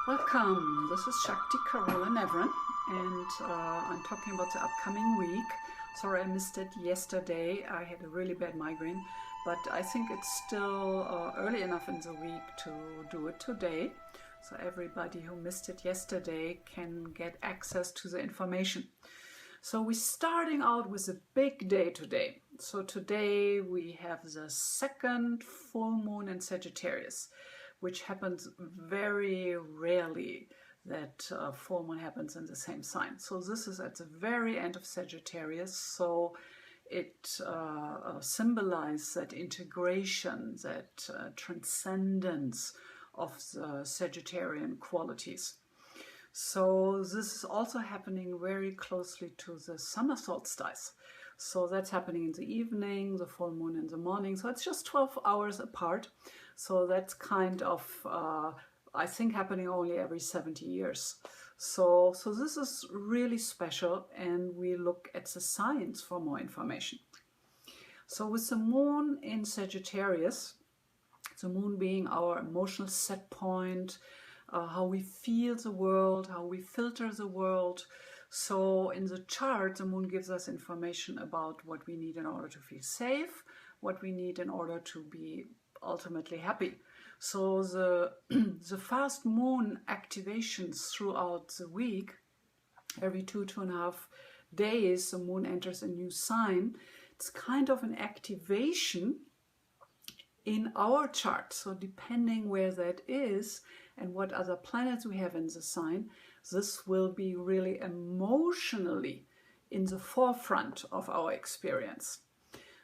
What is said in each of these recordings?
Welcome, this is Shakti Carola Nevran, and I'm talking about the upcoming week. Sorry I missed it yesterday, I had a really bad migraine, but I think it's still early enough in the week to do it today. So everybody who missed it yesterday can get access to the information. So we're starting out with a big day today. So today we have the second full moon in Sagittarius, which happens very rarely that full moon happens in the same sign. So this is at the very end of Sagittarius, so it symbolizes that integration, that transcendence of the Sagittarian qualities. So this is also happening very closely to the summer solstice. So that's happening in the evening, the full moon in the morning. So it's just 12 hours apart. So that's kind of, I think, happening only every 70 years. So this is really special, and we look at the signs for more information. So with the moon in Sagittarius, the moon being our emotional set point, how we feel the world, how we filter the world. So in the chart, the moon gives us information about what we need in order to feel safe, what we need in order to be ultimately happy. So the fast moon activations throughout the week, every 2.5 days, the moon enters a new sign. It's kind of an activation in our chart. So depending where that is and what other planets we have in the sign, this will be really emotionally in the forefront of our experience.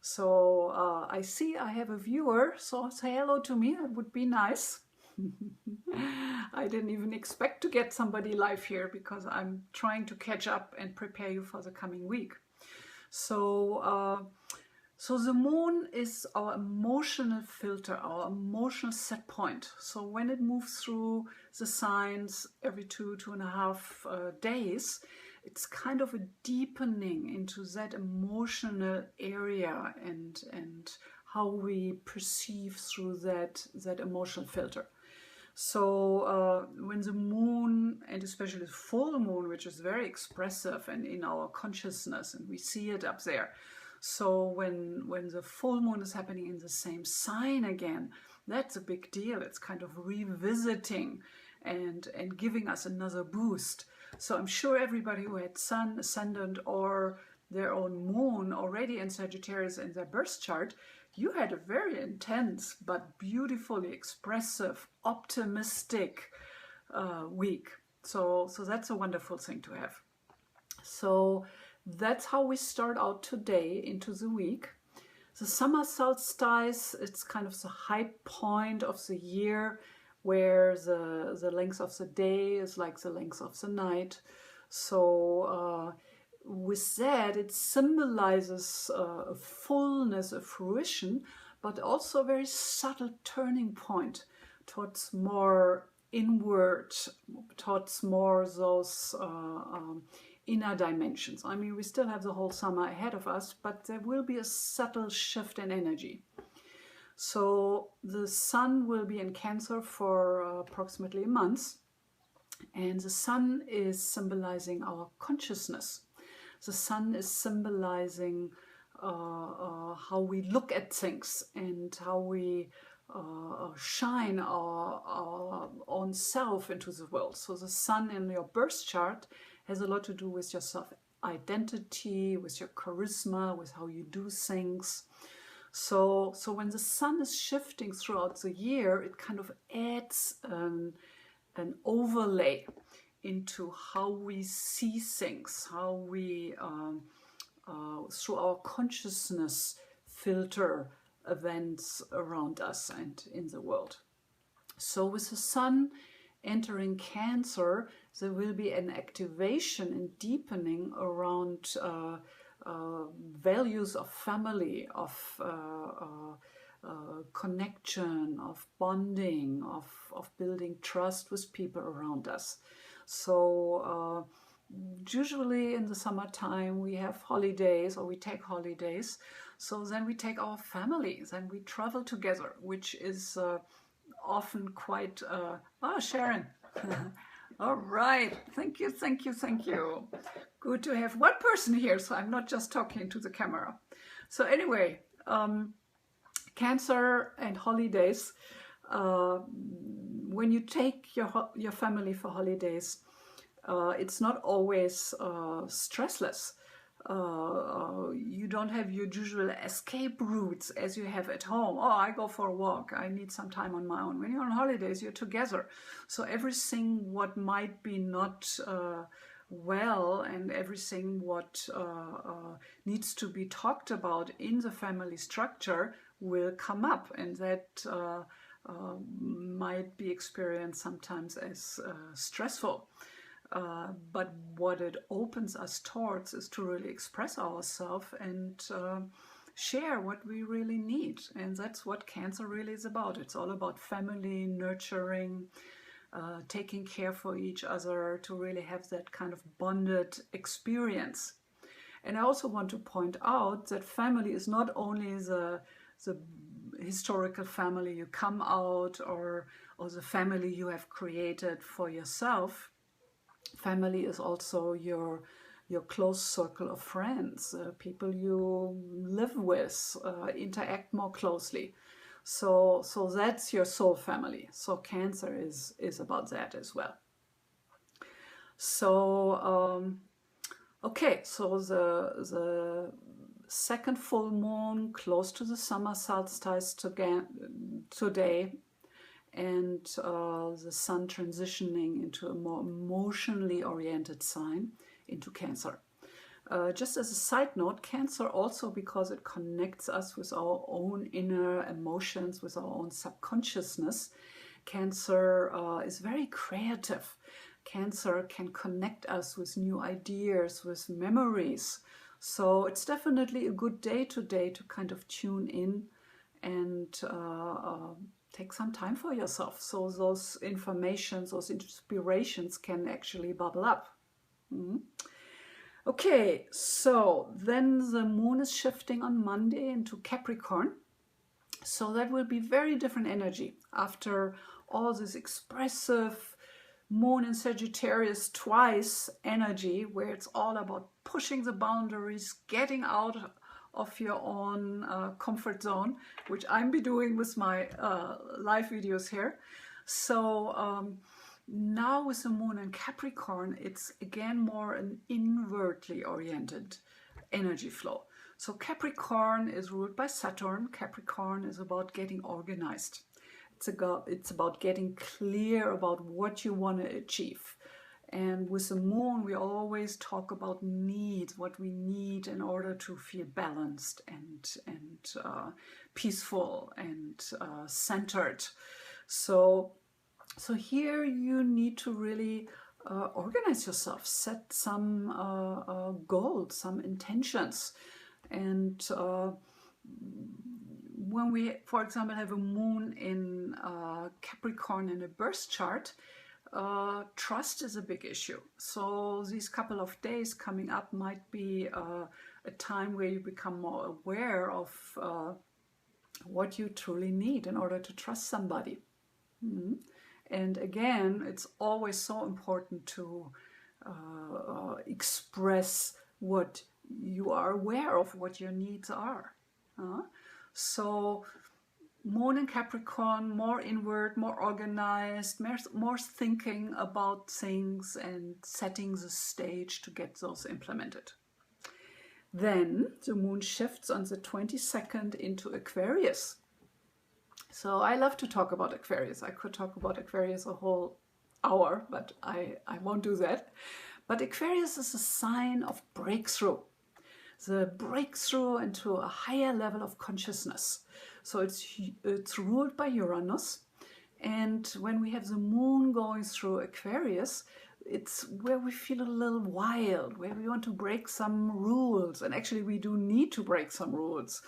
So I see I have a viewer, so say hello to me, that would be nice. I didn't even expect to get somebody live here because I'm trying to catch up and prepare you for the coming week. So the moon is our emotional filter, our emotional set point. So when it moves through the signs every 2.5 days, it's kind of a deepening into that emotional area and how we perceive through that emotional filter. So when the moon, and especially the full moon, which is very expressive and in our consciousness, and we see it up there. So when the full moon is happening in the same sign again, that's a big deal. It's kind of revisiting and giving us another boost. So I'm sure everybody who had sun, ascendant, or their own moon already in Sagittarius in their birth chart, you had a very intense but beautifully expressive, optimistic week. So that's a wonderful thing to have. So that's how we start out today into the week. The summer solstice, it's kind of the high point of the year where the length of the day is like the length of the night. So with that, it symbolizes a fullness, a fruition, but also a very subtle turning point towards more inward, towards more those inner dimensions. I mean, we still have the whole summer ahead of us, but there will be a subtle shift in energy. So the sun will be in Cancer for approximately a month, and the sun is symbolizing our consciousness. The sun is symbolizing how we look at things and how we shine our own self into the world. So the sun in your birth chart has a lot to do with your self-identity, with your charisma, with how you do things. So when the sun is shifting throughout the year, it kind of adds an overlay into how we see things, how we, through our consciousness, filter events around us and in the world. So with the sun entering Cancer, there will be an activation and deepening around values of family, of connection, of bonding, of building trust with people around us. So usually in the summertime we have holidays, or we take holidays. So then we take our families and we travel together, which is often quite... Sharon, All right. Thank you, thank you, thank you. Good to have one person here, so I'm not just talking to the camera. So anyway, Cancer and holidays. When you take your family for holidays, it's not always stressless. You don't have your usual escape routes as you have at home. Oh, I go for a walk. I need some time on my own. When you're on holidays, you're together. So everything what might be not well and everything what needs to be talked about in the family structure will come up, and that might be experienced sometimes as stressful. But what it opens us towards is to really express ourselves and share what we really need. And that's what Cancer really is about. It's all about family, nurturing, taking care for each other, to really have that kind of bonded experience. And I also want to point out that family is not only the historical family you come out, or the family you have created for yourself. Family is also your close circle of friends, people you live with, interact more closely. So that's your soul family. So Cancer is about that as well. So okay, so the second full moon close to the summer solstice today, and the sun transitioning into a more emotionally oriented sign, into Cancer. Just as a side note, Cancer also, because it connects us with our own inner emotions, with our own subconsciousness, Cancer is very creative. Cancer can connect us with new ideas, with memories. So it's definitely a good day today to kind of tune in and take some time for yourself, so those informations, those inspirations can actually bubble up. Okay, so then the moon is shifting on Monday into Capricorn. So that will be very different energy after all this expressive moon in Sagittarius twice energy, where it's all about pushing the boundaries, getting out of your own comfort zone, which I'm be doing with my live videos here. So now with the moon in Capricorn, it's again more an inwardly oriented energy flow. So Capricorn is ruled by Saturn. Capricorn is about getting organized. It's about getting clear about what you want to achieve. And with the moon, we always talk about needs, what we need in order to feel balanced and peaceful and centered. So here you need to really organize yourself, set some goals, some intentions. And when we, for example, have a moon in Capricorn in a birth chart, trust is a big issue. So these couple of days coming up might be a time where you become more aware of what you truly need in order to trust somebody. And again, it's always so important to express what you are aware of, what your needs are. So moon in Capricorn, more inward, more organized, more thinking about things and setting the stage to get those implemented. Then the moon shifts on the 22nd into Aquarius. So I love to talk about Aquarius. I could talk about Aquarius a whole hour, but I won't do that. But Aquarius is a sign of breakthrough. The breakthrough into a higher level of consciousness. So it's ruled by Uranus, and when we have the moon going through Aquarius, it's where we feel a little wild, where we want to break some rules, and actually we do need to break some rules,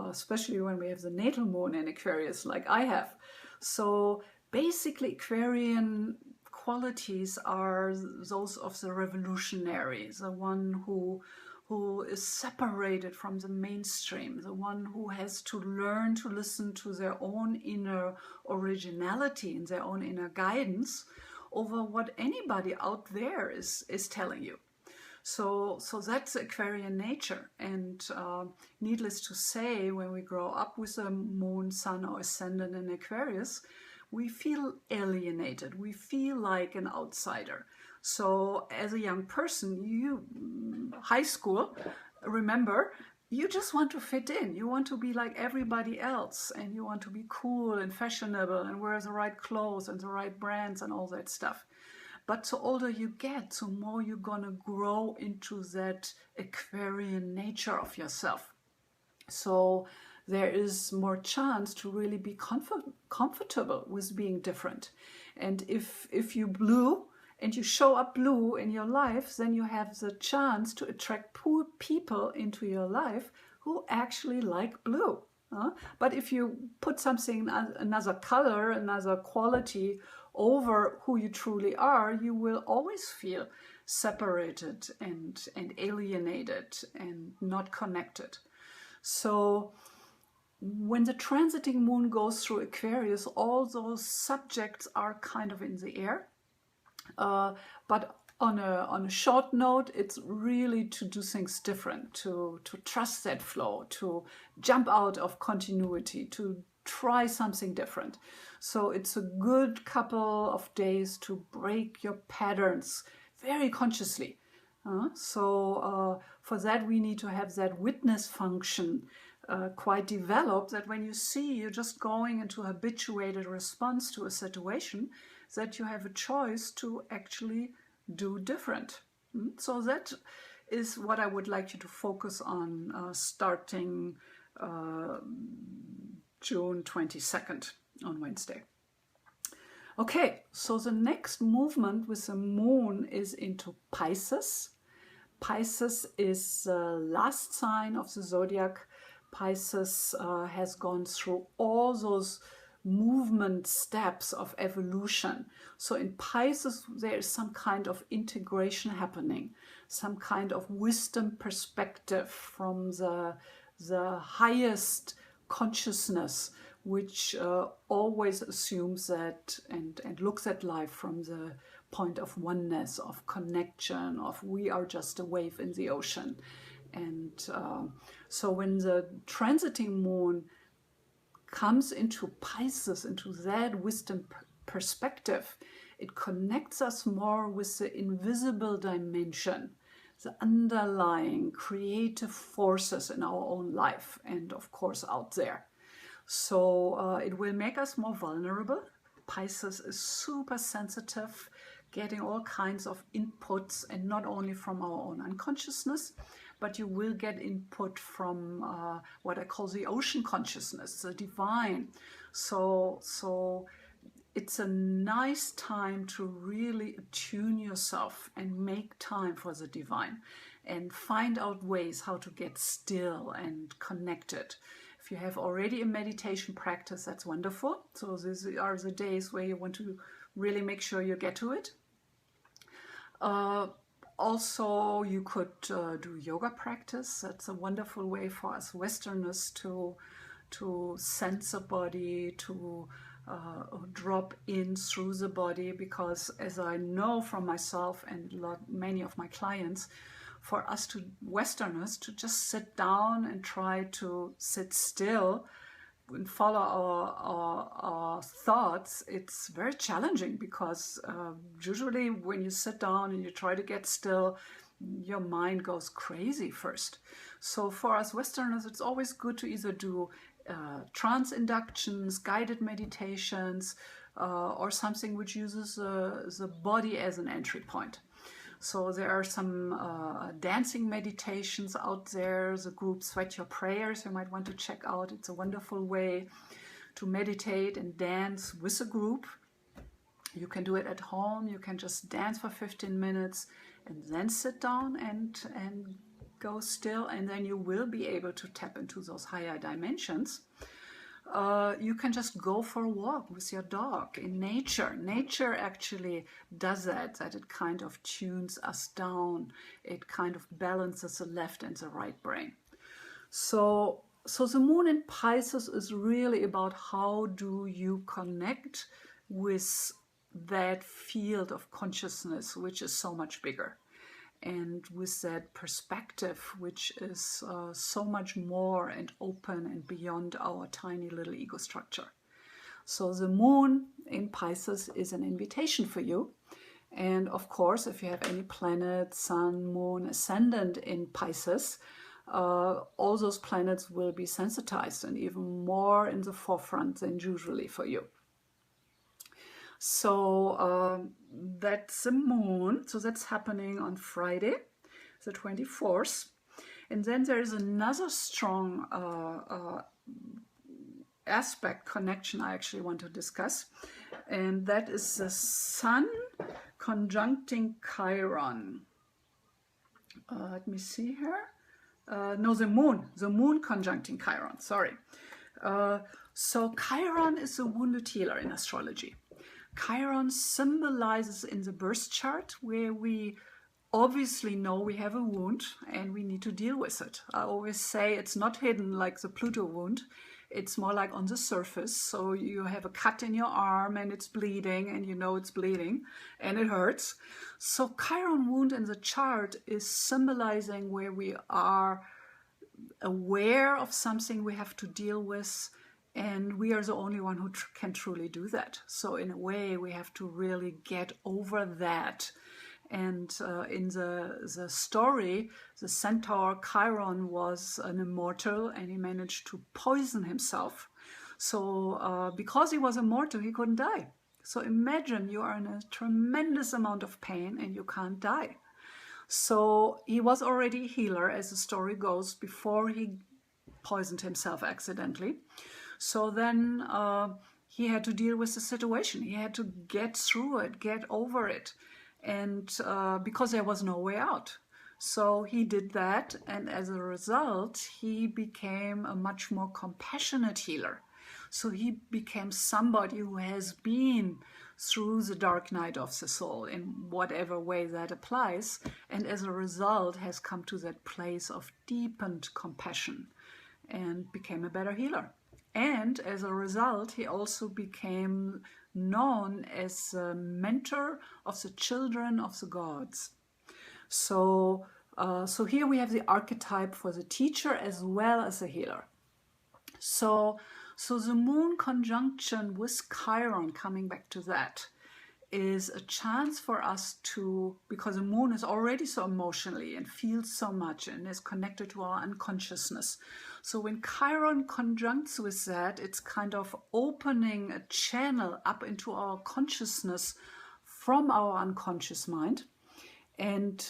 especially when we have the natal moon in Aquarius like I have. So basically Aquarian qualities are those of the revolutionary, the one who who is separated from the mainstream, the one who has to learn to listen to their own inner originality and their own inner guidance over what anybody out there is telling you. So that's Aquarian nature. And needless to say, when we grow up with a moon, sun, or ascendant in Aquarius, we feel alienated. We feel like an outsider. So as a young person, high school, remember, you just want to fit in. You want to be like everybody else, and you want to be cool and fashionable and wear the right clothes and the right brands and all that stuff. But the older you get, the more you're gonna grow into that Aquarian nature of yourself. So there is more chance to really be comfortable with being different. And if you blue and you show up blue in your life, then you have the chance to attract people into your life who actually like blue. But if you put something, another color, another quality over who you truly are, you will always feel separated and alienated and not connected. So when the transiting moon goes through Aquarius, all those subjects are kind of in the air. But on a short note, it's really to do things different, to trust that flow, to jump out of continuity, to try something different. So it's a good couple of days to break your patterns very consciously. So for that, we need to have that witness function quite developed, that when you see you're just going into a habituated response to a situation, that you have a choice to actually do different. So that is what I would like you to focus on starting June 22nd on Wednesday. Okay, so the next movement with the moon is into Pisces. Pisces is the last sign of the zodiac. Pisces has gone through all those movement steps of evolution. So in Pisces, there is some kind of integration happening, some kind of wisdom perspective from the highest consciousness, which always assumes that and looks at life from the point of oneness, of connection, of we are just a wave in the ocean. And so when the transiting moon comes into Pisces, into that wisdom perspective, it connects us more with the invisible dimension, the underlying creative forces in our own life and of course out there. So it will make us more vulnerable. Pisces is super sensitive, getting all kinds of inputs, and not only from our own unconsciousness, but you will get input from what I call the ocean consciousness, the divine. So it's a nice time to really attune yourself and make time for the divine and find out ways how to get still and connected. If you have already a meditation practice, that's wonderful. So these are the days where you want to really make sure you get to it. Also, you could do yoga practice. That's a wonderful way for us Westerners to sense the body, to drop in through the body, because as I know from myself and many of my clients, for us Westerners to just sit down and try to sit still and follow our thoughts, it's very challenging, because usually when you sit down and you try to get still, your mind goes crazy first. So for us Westerners, it's always good to either do trance inductions, guided meditations, or something which uses the body as an entry point. So there are some dancing meditations out there. The group Sweat Your Prayers, you might want to check out. It's a wonderful way to meditate and dance with a group. You can do it at home. You can just dance for 15 minutes and then sit down and go still, and then you will be able to tap into those higher dimensions. you can just go for a walk with your dog in nature. Nature actually does that it kind of tunes us down. It kind of balances the left and the right brain. So the moon in Pisces is really about how do you connect with that field of consciousness, which is so much bigger. And with that perspective, which is so much more and open and beyond our tiny little ego structure. So the moon in Pisces is an invitation for you. And of course, if you have any planet, sun, moon, ascendant in Pisces, all those planets will be sensitized and even more in the forefront than usually for you. So that's the moon. So that's happening on Friday, the 24th. And then there is another strong aspect, connection I actually want to discuss. And that is the Sun conjuncting Chiron. Let me see here. No, the moon conjuncting Chiron, sorry. So Chiron is a wounded healer in astrology. Chiron symbolizes in the birth chart where we obviously know we have a wound and we need to deal with it. I always say it's not hidden like the Pluto wound. It's more like on the surface. So you have a cut in your arm and it's bleeding and you know it's bleeding and it hurts. So Chiron wound in the chart is symbolizing where we are aware of something we have to deal with. And we are the only one who can truly do that. So in a way, we have to really get over that. And in the story, the centaur Chiron was an immortal and he managed to poison himself. So because he was immortal, he couldn't die. So imagine you are in a tremendous amount of pain and you can't die. So he was already a healer, as the story goes, before he poisoned himself accidentally. So then he had to deal with the situation. He had to get through it, get over it. And because there was no way out. So he did that. And as a result, he became a much more compassionate healer. So he became somebody who has been through the dark night of the soul in whatever way that applies. And as a result, has come to that place of deepened compassion and became a better healer. And as a result, he also became known as a mentor of the children of the gods. So here we have the archetype for the teacher as well as the healer. So the moon conjunction with Chiron, coming back to that, is a chance for us to, because the moon is already so emotionally and feels so much and is connected to our unconsciousness. So when Chiron conjuncts with that, it's kind of opening a channel up into our consciousness from our unconscious mind. And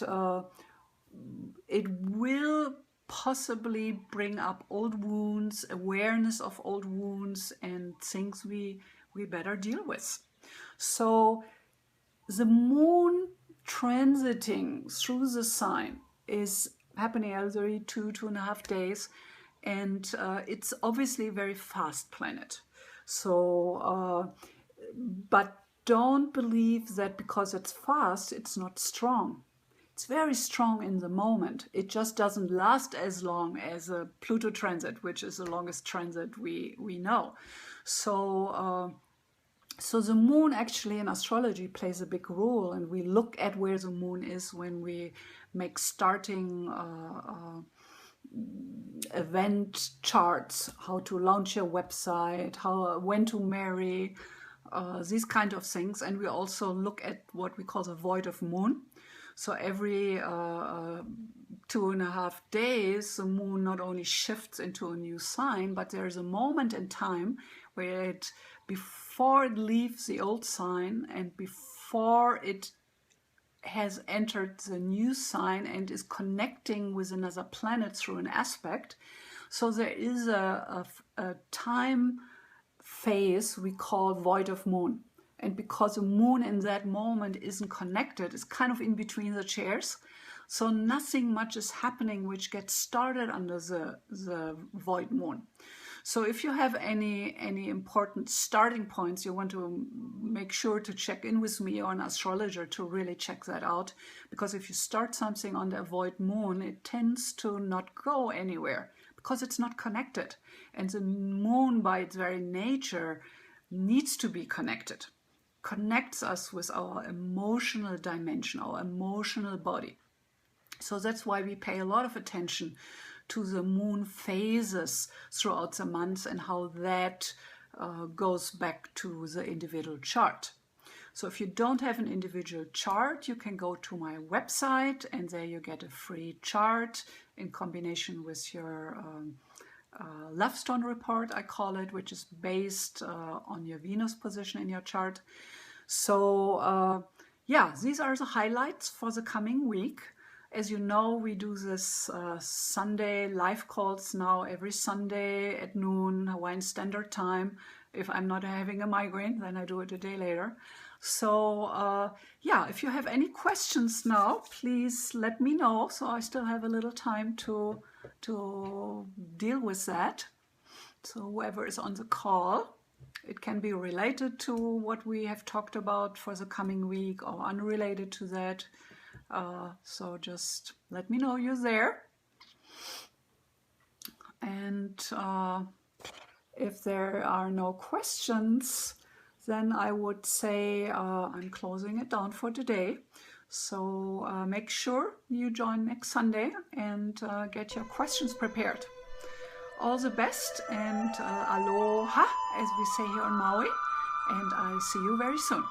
it will possibly bring up old wounds, awareness of old wounds and things we better deal with. So the moon transiting through the sign is happening every 2.5 days, and it's obviously a very fast planet. So, but don't believe that because it's fast, it's not strong. It's very strong in the moment. It just doesn't last as long as a Pluto transit, which is the longest transit we know. So the moon actually in astrology plays a big role, and we look at where the moon is when we make starting event charts, how to launch your website, when to marry, these kind of things. And we also look at what we call the void of moon. So every 2.5 days, the moon not only shifts into a new sign, but there's a moment in time where before it leaves the old sign and before it has entered the new sign and is connecting with another planet through an aspect. So there is a time phase we call void of moon. And because the moon in that moment isn't connected, it's kind of in between the chairs. So nothing much is happening which gets started under the void moon. So if you have any important starting points, you want to make sure to check in with me or an astrologer to really check that out. Because if you start something on the avoid moon, it tends to not go anywhere because it's not connected. And the moon, by its very nature, needs to be connected. Connects us with our emotional dimension, our emotional body. So that's why we pay a lot of attention to the moon phases throughout the month and how that goes back to the individual chart. So if you don't have an individual chart, you can go to my website and there you get a free chart in combination with your love stone report, I call it, which is based on your Venus position in your chart. So yeah, these are the highlights for the coming week. As you know, we do this Sunday live calls now every Sunday at noon, Hawaiian Standard Time. If I'm not having a migraine, then I do it a day later. So yeah, if you have any questions now, please let me know. So I still have a little time to deal with that. So whoever is on the call, it can be related to what we have talked about for the coming week or unrelated to that. So just let me know you're there. And if there are no questions, then I would say I'm closing it down for today. So make sure you join next Sunday and get your questions prepared. All the best and aloha, as we say here on Maui, and I see you very soon.